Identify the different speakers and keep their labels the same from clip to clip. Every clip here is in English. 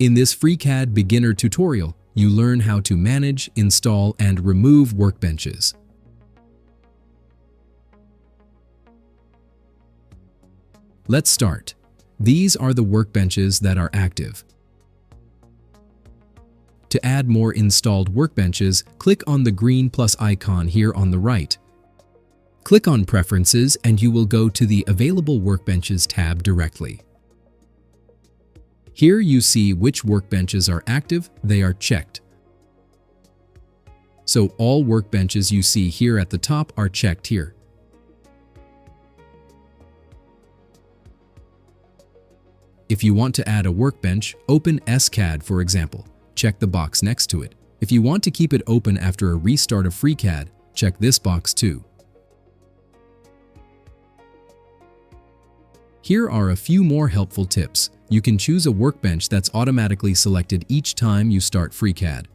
Speaker 1: In this FreeCAD beginner tutorial, you learn how to manage, install, and remove workbenches. Let's start. These are the workbenches that are active. To add more installed workbenches, click on the green plus icon here on the right. Click on Preferences and you will go to the Available Workbenches tab directly. Here you see which workbenches are active, they are checked. So all workbenches you see here at the top are checked here. If you want to add a workbench, open FreeCAD for example. Check the box next to it. If you want to keep it open after a restart of FreeCAD, check this box too. Here are a few more helpful tips. You can choose a workbench that's automatically selected each time you start FreeCAD.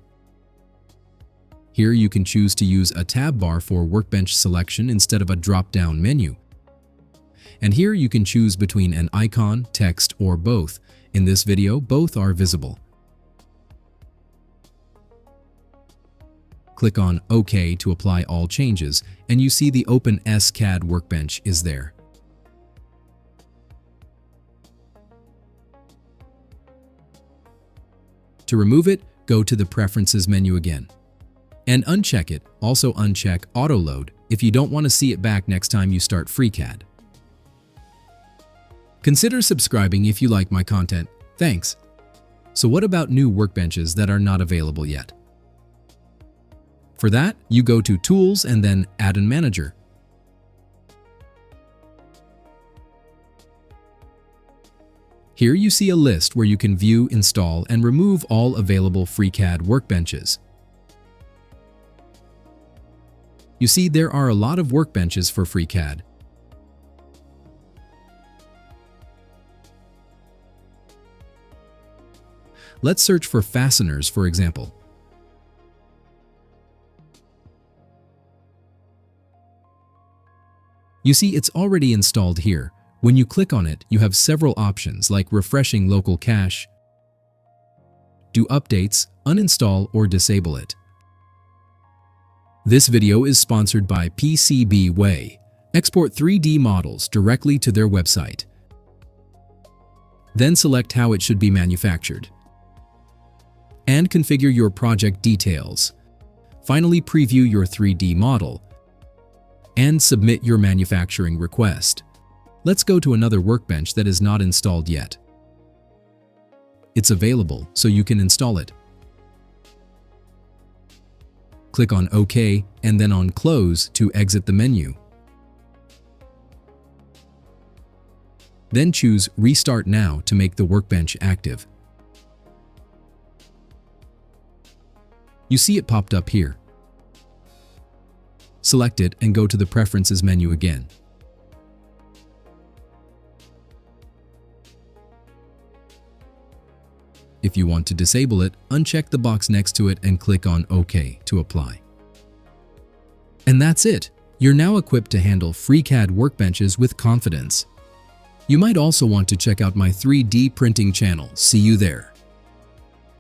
Speaker 1: Here you can choose to use a tab bar for workbench selection instead of a drop-down menu. And here you can choose between an icon, text, or both. In this video, both are visible. Click on OK to apply all changes, and you see the open FreeCAD workbench is there. To remove it, go to the Preferences menu again. And uncheck it. Also uncheck Auto Load if you don't want to see it back next time you start FreeCAD. Consider subscribing if you like my content. Thanks. So what about new workbenches that are not available yet? For that, you go to Tools and then Addon Manager. Here you see a list where you can view, install, and remove all available FreeCAD workbenches. You see there are a lot of workbenches for FreeCAD. Let's search for fasteners, for example. You see it's already installed here. When you click on it, you have several options like refreshing local cache, do updates, uninstall, or disable it. This video is sponsored by PCBWay. Export 3D models directly to their website. Then select how it should be manufactured. And configure your project details. Finally, preview your 3D model and submit your manufacturing request. Let's go to another workbench that is not installed yet. It's available, so you can install it. Click on OK and then on Close to exit the menu. Then choose Restart Now to make the workbench active. You see it popped up here. Select it and go to the Preferences menu again. If you want to disable it, uncheck the box next to it and click on OK to apply. And that's it! You're now equipped to handle FreeCAD workbenches with confidence. You might also want to check out my 3D printing channel. See you there!